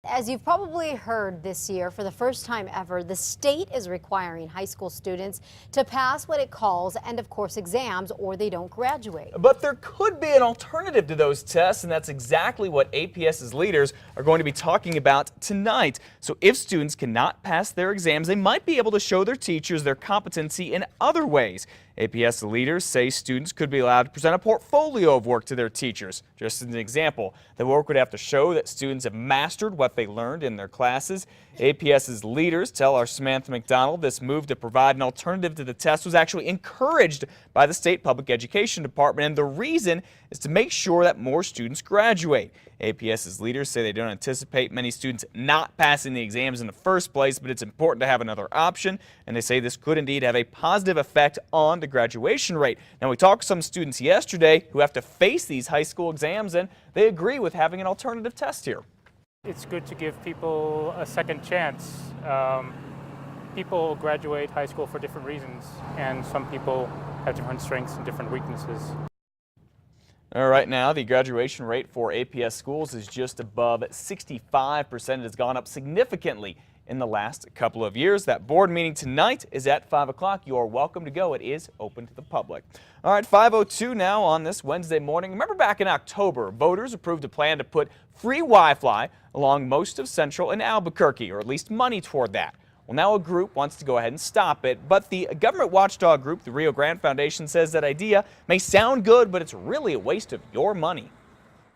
As you've probably heard this year, for the first time ever, the state is requiring high school students to pass what it calls end-of-course exams or they don't graduate. But there could be an alternative to those tests, and that's exactly what APS's leaders are going to be talking about tonight. So if students cannot pass their exams, they might be able to show their teachers their competency in other ways. APS leaders say students could be allowed to present a portfolio of work to their teachers. Just as an example, the work would have to show that students have mastered what they learned in their classes. APS's leaders tell our Samantha McDonald this move to provide an alternative to the test was actually encouraged by the state public education department, and the reason is to make sure that more students graduate. APS's leaders say they don't anticipate many students not passing the exams in the first place, but it's important to have another option, and they say this could indeed have a positive effect on the graduation rate. Now, we talked to some students yesterday who have to face these high school exams, and they agree with having an alternative test here. It's good to give people a second chance. People graduate high school for different reasons, and some people have different strengths and different weaknesses. Right now, the graduation rate for APS schools is just above 65%. It has gone up significantly in the last couple of years. That board meeting tonight is at 5 o'clock. You are welcome to go. It is open to the public. All right, 5:02 now on this Wednesday morning. Remember back in October, voters approved a plan to put free Wi-Fi along most of Central and Albuquerque, or at least money toward that. Well, now a group wants to go ahead and stop it, but the government watchdog group, the Rio Grande Foundation, says that idea may sound good, but it's really a waste of your money.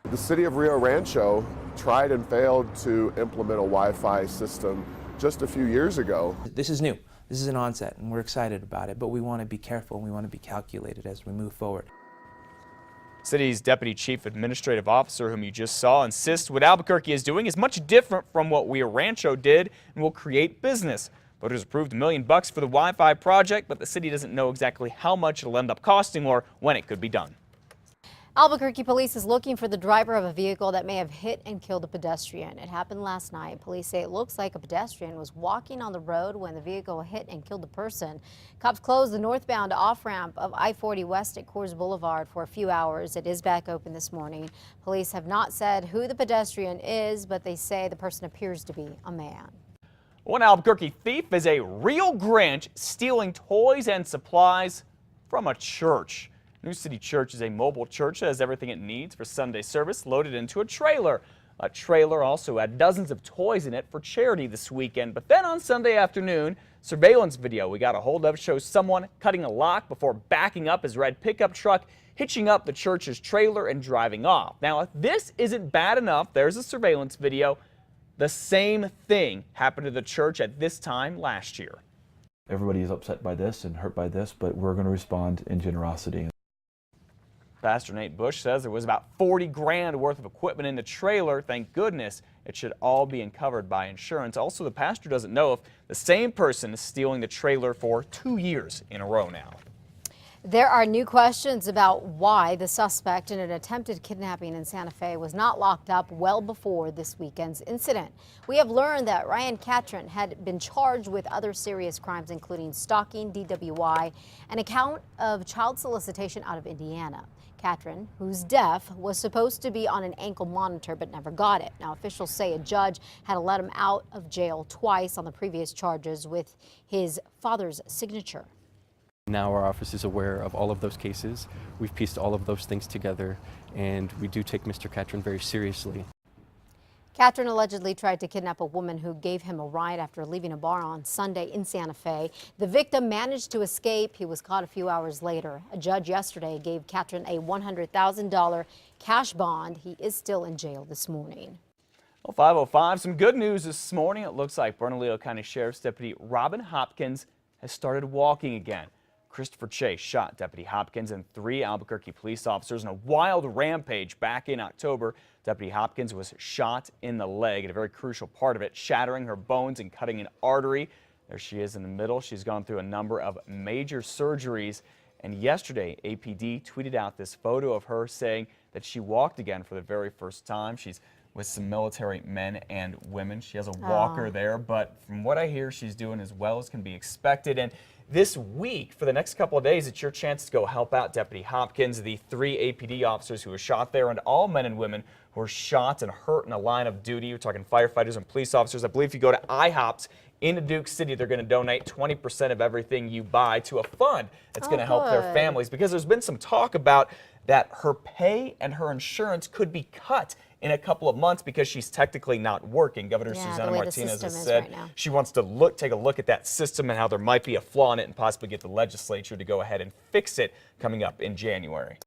The city of Rio Rancho tried and failed to implement a Wi-Fi system just a few years ago. This is new. This is an onset, and we're excited about it, but we want to be careful and we want to be calculated as we move forward. City's Deputy Chief Administrative Officer, whom you just saw, insists what Albuquerque is doing is much different from what Rio Rancho did and will create business. Voters approved $1 million for the Wi-Fi project, but the city doesn't know exactly how much it'll end up costing or when it could be done. Albuquerque police is looking for the driver of a vehicle that may have hit and killed a pedestrian. It happened last night. Police say it looks like a pedestrian was walking on the road when the vehicle hit and killed the person. Cops closed the northbound off-ramp of I-40 west at Coors Boulevard for a few hours. It is back open this morning. Police have not said who the pedestrian is, but they say the person appears to be a man. One Albuquerque thief is a real Grinch stealing toys and supplies from a church. New City Church is a mobile church that has everything it needs for Sunday service loaded into a trailer. A trailer also had dozens of toys in it for charity this weekend. But then on Sunday afternoon, surveillance video we got a hold of shows someone cutting a lock before backing up his red pickup truck, hitching up the church's trailer and driving off. Now, if this isn't bad enough, there's a surveillance video. The same thing happened to the church at this time last year. Everybody is upset by this and hurt by this, but we're going to respond in generosity. Pastor Nate Bush says there was about 40 grand worth of equipment in the trailer. Thank goodness it should all be covered by insurance. Also, the pastor doesn't know if the same person is stealing the trailer for 2 years in a row now. There are new questions about why the suspect in an attempted kidnapping in Santa Fe was not locked up well before this weekend's incident. We have learned that Ryan Catron had been charged with other serious crimes, including stalking, DWI, and a count of child solicitation out of Indiana. Catron, who's deaf, was supposed to be on an ankle monitor but never got it. Now, officials say a judge had to let him out of jail twice on the previous charges with his father's signature. Now our office is aware of all of those cases. We've pieced all of those things together, and we do take Mr. Catron very seriously. Catron allegedly tried to kidnap a woman who gave him a ride after leaving a bar on Sunday in Santa Fe. The victim managed to escape. He was caught a few hours later. A judge yesterday gave Catron a $100,000 cash bond. He is still in jail this morning. Well, 5:05, some good news this morning. It looks like Bernalillo County Sheriff's Deputy Robin Hopkins has started walking again. Christopher Chase shot Deputy Hopkins and 3 Albuquerque police officers in a wild rampage back in October. Deputy Hopkins was shot in the leg at a very crucial part of it, shattering her bones and cutting an artery. There she is in the middle. She's gone through a number of major surgeries. And yesterday, APD tweeted out this photo of her saying that she walked again for the very first time. She's with some military men and women. She has a walker there, but from what I hear, she's doing as well as can be expected. And this week, for the next couple of days, it's your chance to go help out Deputy Hopkins, the 3 APD officers who were shot there, and all men and women who were shot and hurt in a line of duty. We're talking firefighters and police officers. I believe if you go to IHOPS in Duke City, they're going to donate 20% of everything you buy to a fund that's going to help their good. families, because there's been some talk about that her pay and her insurance could be cut in a couple of months because she's technically not working. Governor Yeah, Susana the way the Martinez system has is said right now. she wants to take a look at that system and how there might be a flaw in it and possibly get the legislature to go ahead and fix it coming up in January.